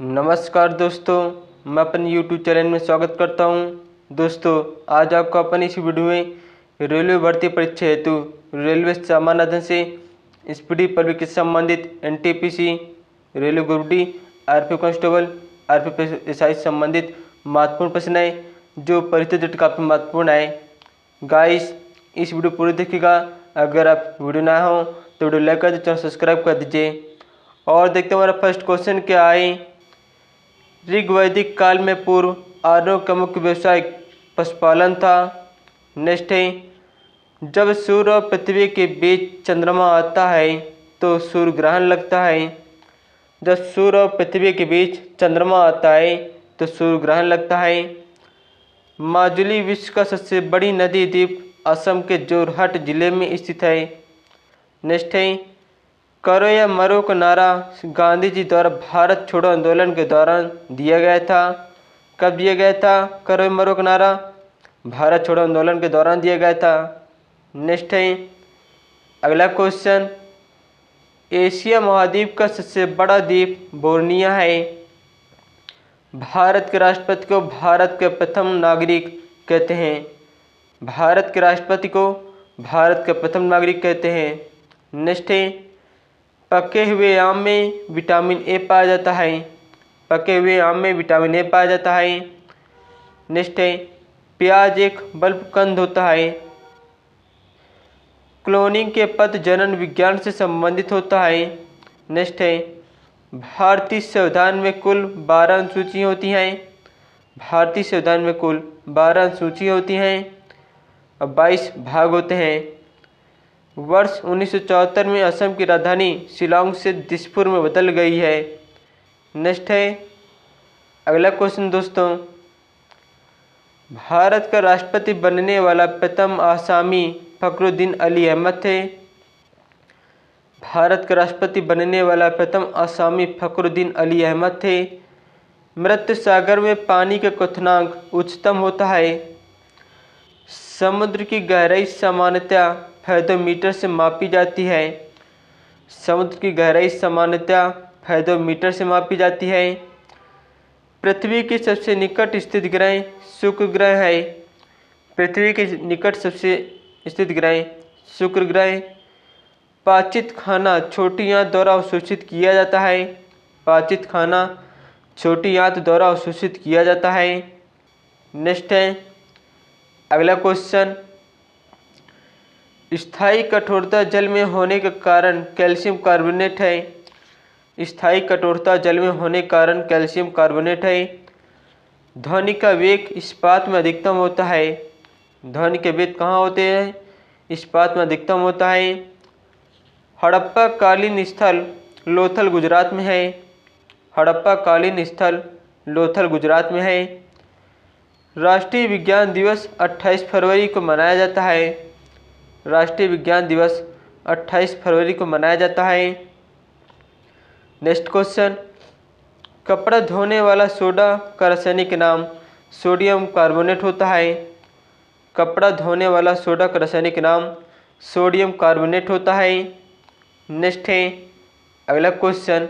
नमस्कार दोस्तों, मैं अपने YouTube चैनल में स्वागत करता हूं। दोस्तों, आज आपको अपन इस वीडियो में रेलवे भर्ती परीक्षा हेतु रेलवे सामान्य अध्ययन से स्पीडी पब्लिक से संबंधित NTPC, railway group D, RP constable, RP SI से संबंधित महत्वपूर्ण प्रश्न है जो परीक्षा डेट काफ़ी महत्वपूर्ण है। गाइस, इस वीडियो पूरी देखिएगा। अगर आप वीडियो नया हो तो वीडियो लाइक कर दीजिए, चैनल सब्सक्राइब कर दीजिए। और देखते हैं हमारा फर्स्ट क्वेश्चन क्या है। ऋग्वैदिक काल में पूर्व आर्यों का मुख्य व्यवसाय पशुपालन था। नेक्स्ट है, जब सूर्य और पृथ्वी के बीच चंद्रमा आता है तो सूर्य ग्रहण लगता है। जब सूर्य और पृथ्वी के बीच चंद्रमा आता है तो सूर्य ग्रहण लगता है। माजुली विश्व का सबसे बड़ी नदी द्वीप असम के जोरहट जिले में स्थित है। नेक्स्ट है, करो या मरो का नारा गांधी जी द्वारा भारत छोड़ो आंदोलन के दौरान दिया गया था। कब दिया गया था? करो या मरो का नारा भारत छोड़ो आंदोलन के दौरान दिया गया था। नेक्स्ट है, अगला क्वेश्चन, एशिया महाद्वीप का सबसे बड़ा द्वीप बोर्निया है। भारत के राष्ट्रपति को भारत के प्रथम नागरिक कहते हैं। भारत के राष्ट्रपति को भारत के प्रथम नागरिक कहते हैं। नेक्स्ट है, पके हुए आम में विटामिन ए पाया जाता है। पके हुए आम में विटामिन ए पाया जाता है। नेक्स्ट है, प्याज एक बल्ब कंद होता है। क्लोनिंग के पद जनन विज्ञान से संबंधित होता है। नेक्स्ट है, भारतीय संविधान में कुल 12 अनुसूचियाँ होती हैं। भारतीय संविधान में कुल 12 अनुसूचियाँ होती हैं और 22 भाग होते हैं। वर्ष 1974 में असम की राजधानी शिलांग से दिसपुर में बदल गई है। नेक्स्ट है, अगला क्वेश्चन दोस्तों, भारत का राष्ट्रपति बनने वाला प्रथम आसामी फखरुद्दीन अली अहमद थे। भारत का राष्ट्रपति बनने वाला प्रथम आसामी फखरुद्दीन अली अहमद थे। मृत सागर में पानी का क्वथनांक उच्चतम होता है। समुद्र की गहराई सामान्यतः फेथोमीटर से मापी जाती है। समुद्र की गहराई सामान्यतः फेथोमीटर से मापी जाती है। पृथ्वी के सबसे निकट स्थित ग्रह शुक्र ग्रह है। पृथ्वी के निकट सबसे स्थित ग्रह शुक्र ग्रह। पाचित खाना छोटी आंत द्वारा अवशोषित किया जाता है। पाचित खाना छोटी आंत द्वारा अवशोषित किया जाता है। नेक्स्ट है, अगला क्वेश्चन, स्थायी कठोरता जल में होने के कारण कैल्शियम कार्बोनेट है। स्थायी कठोरता जल में होने के कारण कैल्शियम कार्बोनेट है। ध्वनि का वेग इस्पात में अधिकतम होता है। ध्वनि के वेग कहाँ होते हैं? इस्पात में अधिकतम होता है। हड़प्पा कालीन स्थल लोथल गुजरात में है। हड़प्पा कालीन स्थल लोथल गुजरात में है। राष्ट्रीय विज्ञान दिवस 28 फरवरी को मनाया जाता है। राष्ट्रीय विज्ञान दिवस 28 फरवरी को मनाया जाता है। नेक्स्ट क्वेश्चन, कपड़ा धोने वाला सोडा का रासायनिक नाम सोडियम कार्बोनेट होता है। कपड़ा धोने वाला सोडा का रासायनिक नाम सोडियम कार्बोनेट होता है। नेक्स्ट है, अगला क्वेश्चन,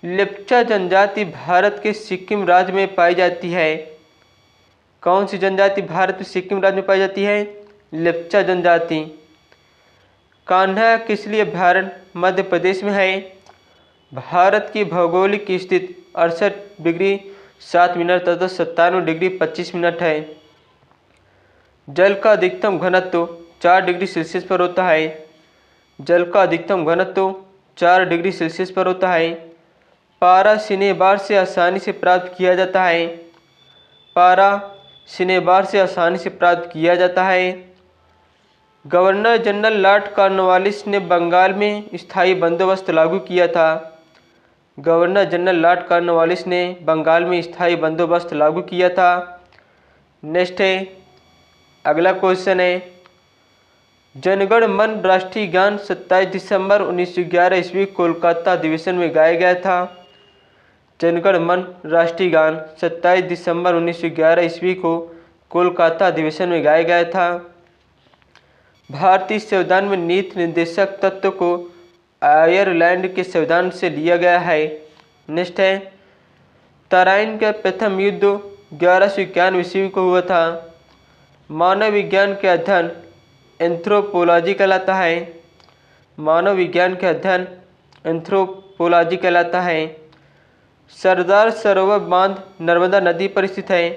लेप्चा जनजाति भारत के सिक्किम राज्य में पाई जाती है। कौन सी जनजाति भारत में सिक्किम राज्य में पाई जाती है? लेप्चा जनजाति। कान्हा किसली अभयारण्य मध्य प्रदेश में है। भारत की भौगोलिक स्थिति 68 डिग्री 7 मिनट तथा 97 डिग्री 25 मिनट है। जल का अधिकतम घनत्व 4 डिग्री सेल्सियस पर होता है। जल का अधिकतम घनत्व 4 डिग्री सेल्सियस पर होता है। पारा सिनेबार से आसानी से प्राप्त किया जाता है। पारा सिनेबार से आसानी से प्राप्त किया जाता है। गवर्नर जनरल लॉर्ड कॉर्नवालिस ने बंगाल में स्थायी बंदोबस्त लागू किया था। गवर्नर जनरल लॉर्ड कॉर्नवालिस ने बंगाल में स्थायी बंदोबस्त लागू किया था। नेक्स्ट है, अगला क्वेश्चन है, जनगण मन राष्ट्रीय गान 27 दिसंबर 1911 ईस्वी कोलकाता अधिवेशन में गाया गया था। जनगण मन राष्ट्रीय गान 27 दिसंबर 1911 ईस्वी को कोलकाता अधिवेशन में गाया गया था। भारतीय संविधान में नीति निर्देशक तत्व को आयरलैंड के संविधान से लिया गया है। नेक्स्ट है, तराइन का प्रथम युद्ध 1191 ईस्वी को हुआ था। मानव विज्ञान के अध्ययन एंथ्रोपोलॉजी कहलाता है। मानव विज्ञान का अध्ययन एंथ्रोपोलॉजी कहलाता है। सरदार सरोवर बांध नर्मदा नदी पर स्थित है।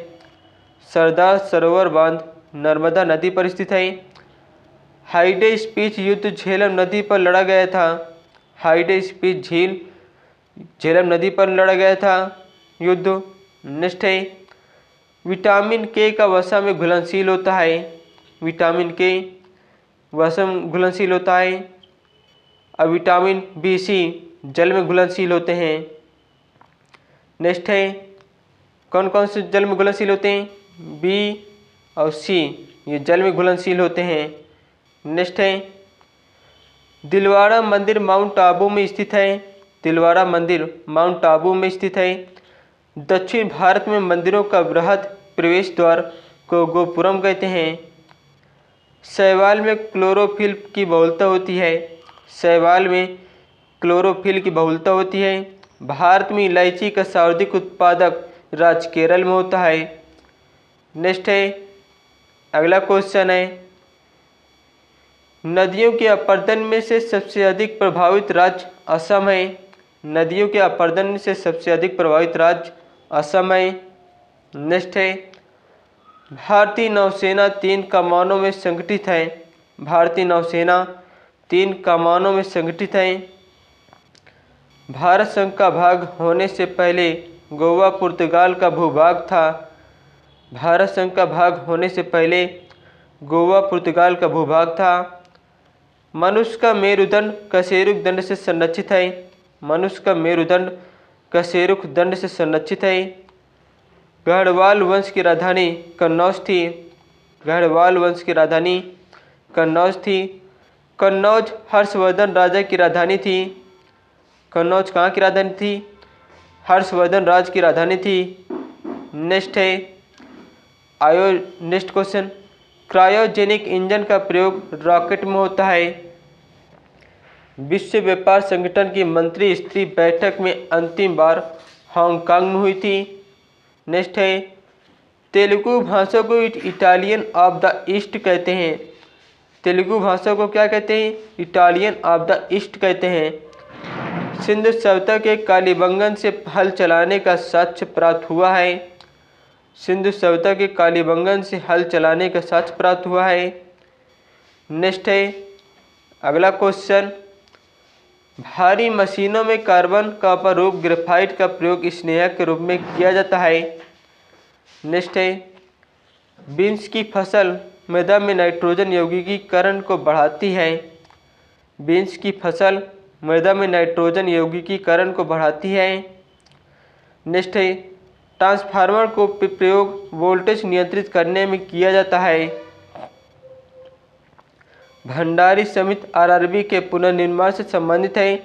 सरदार सरोवर बांध नर्मदा नदी पर स्थित है। हाइडे स्पीच युद्ध झेलम नदी पर लड़ा गया था। हाइडे स्पीच झील झेलम नदी पर लड़ा गया था युद्ध। नेक्स्ट है विटामिन के का वसा में घुलनशील होता है। विटामिन के वसा में घुलनशील होता है। और विटामिन बी सी जल में घुलनशील होते हैं। नेक्स्ट है कौन कौन से जल में घुलनशील होते हैं? बी और सी ये जल में घुलनशील होते हैं। नेक्स्ट है दिलवाड़ा मंदिर माउंट आबू में स्थित है। दिलवाड़ा मंदिर माउंट आबू में स्थित है। दक्षिण भारत में मंदिरों का बृहद प्रवेश द्वार को गोपुरम कहते हैं। शैवाल में क्लोरोफिल की बहुलता होती है। शैवाल में क्लोरोफिल की बहुलता होती है। भारत में इलायची का सर्वाधिक उत्पादक राज्य केरल में होता है। नेक्स्ट है अगला क्वेश्चन है नदियों के अपरदन में से सबसे अधिक प्रभावित राज्य असम है। नदियों के अपरदन से सबसे अधिक प्रभावित राज्य असम है। नेक्स्ट है भारतीय नौसेना 3 कमानों में संगठित है। भारतीय नौसेना 3 कमानों में संगठित है। भारत संघ का भाग होने से पहले गोवा पुर्तगाल का भूभाग था। भारत संघ का भाग होने से पहले गोवा पुर्तगाल का भूभाग था। मनुष्य का मेरुदंड कशेरुक दंड से संरक्षित है। मनुष्य का मेरुदंड कशेरुक दंड से संरक्षित है। गढ़वाल वंश की राजधानी कन्नौज थी। गढ़वाल वंश की राजधानी कन्नौज थी। कन्नौज हर्षवर्धन राजा की राजधानी थी। कन्नौज कहाँ की राजधानी थी? हर्षवर्धन राज की राजधानी थी। नेक्स्ट है नेक्स्ट क्वेश्चन क्रायोजेनिक इंजन का प्रयोग रॉकेट में होता है। विश्व व्यापार संगठन की मंत्री स्तरीय बैठक में अंतिम बार हांगकांग में हुई थी। नेक्स्ट है तेलुगु भाषा को इटालियन ऑफ द ईस्ट कहते हैं। तेलुगु भाषा को क्या कहते हैं? इटालियन ऑफ द ईस्ट कहते हैं। सिंधु सभ्यता के कालीबंगन से हल चलाने का साक्ष्य प्राप्त हुआ है। सिंधु सभ्यता के कालीबंगन से हल चलाने का साक्ष्य प्राप्त हुआ है। नेक्स्ट है अगला क्वेश्चन भारी मशीनों में कार्बन कॉपर रूप ग्रेफाइट का प्रयोग स्नेहक के रूप में किया जाता है। नेक्स्ट है बीन्स की फसल मृदा में नाइट्रोजन यौगिकीकरण को बढ़ाती है। बीन्स की फसल मृदा में नाइट्रोजन यौगिकीकरण को बढ़ाती है। नेक्स्ट है ट्रांसफार्मर को प्रयोग वोल्टेज नियंत्रित करने में किया जाता है। भंडारी समिति आरआरबी के पुनर्निर्माण से संबंधित है।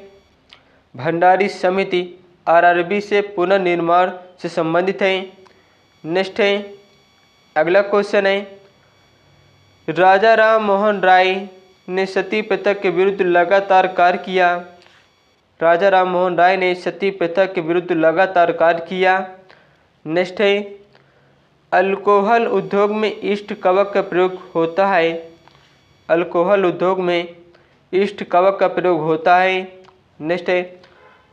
भंडारी समिति आरआरबी से पुनर्निर्माण से संबंधित है। नेक्स्ट है अगला क्वेश्चन है राजा राम मोहन राय ने सती प्रथा के विरुद्ध लगातार कार्य किया। राजा राम मोहन राय ने सती प्रथा के विरुद्ध लगातार कार्य किया। नेक्स्ट है अल्कोहल उद्योग में ईस्ट कवक का प्रयोग होता है। अल्कोहल उद्योग में ईस्ट कवक का प्रयोग होता है। नेक्स्ट है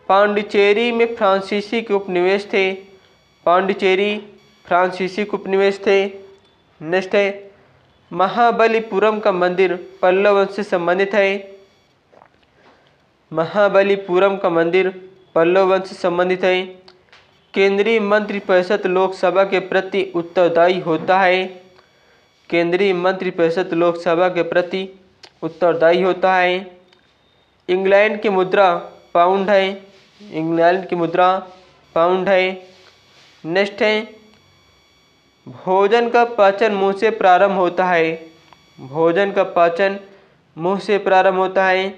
पांडिचेरी में फ्रांसीसी के उपनिवेश थे। पांडिचेरी फ्रांसीसी के उपनिवेश थे। नेक्स्ट है महाबलीपुरम का मंदिर पल्लव वंश से संबंधित है। महाबलीपुरम का मंदिर पल्लव वंश से संबंधित है। केंद्रीय मंत्रिपरिषद लोकसभा के प्रति उत्तरदायी होता है। केंद्रीय मंत्रिपरिषद लोकसभा के प्रति उत्तरदायी होता है। इंग्लैंड की मुद्रा पाउंड है। इंग्लैंड की मुद्रा पाउंड है। नेक्स्ट है भोजन का पाचन मुंह से प्रारंभ होता है। भोजन का पाचन मुंह से प्रारंभ होता है।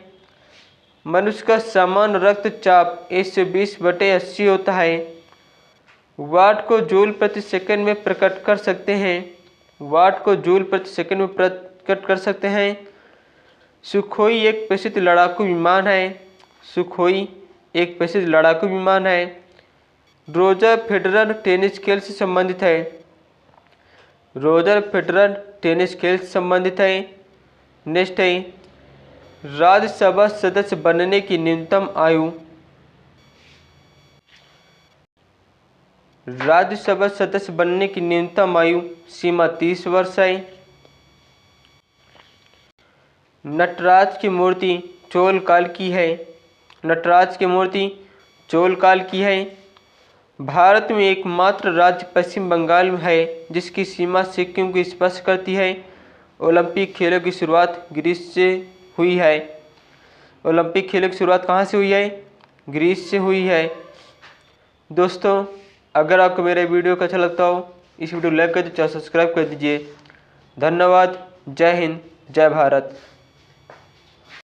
मनुष्य का सामान्य रक्तचाप 120/80 होता है। वाट को जूल प्रति सेकंड में प्रकट कर सकते हैं। वाट को जूल प्रति सेकंड में प्रकट कर सकते हैं। सुखोई एक प्रसिद्ध लड़ाकू विमान है। सुखोई एक प्रसिद्ध लड़ाकू विमान है। रोजर फेडरर टेनिस खेल से संबंधित है। रोजर फेडरर टेनिस खेल से संबंधित है। नेक्स्ट है राज्यसभा सदस्य बनने की न्यूनतम आयु। राज्यसभा सदस्य बनने की न्यूनतम आयु सीमा 30 वर्ष है। नटराज की मूर्ति चोल काल की है। नटराज की मूर्ति चोल काल की है। भारत में एकमात्र राज्य पश्चिम बंगाल में है जिसकी सीमा सिक्किम को स्पर्श करती है। ओलंपिक खेलों की शुरुआत ग्रीस से हुई है। ओलंपिक खेलों की शुरुआत कहाँ से हुई है? ग्रीस से हुई है। दोस्तों, अगर आपको मेरा वीडियो को अच्छा लगता हो इस वीडियो को लाइक कर दीजिए, सब्सक्राइब कर दीजिए। धन्यवाद। जय हिंद, जय भारत।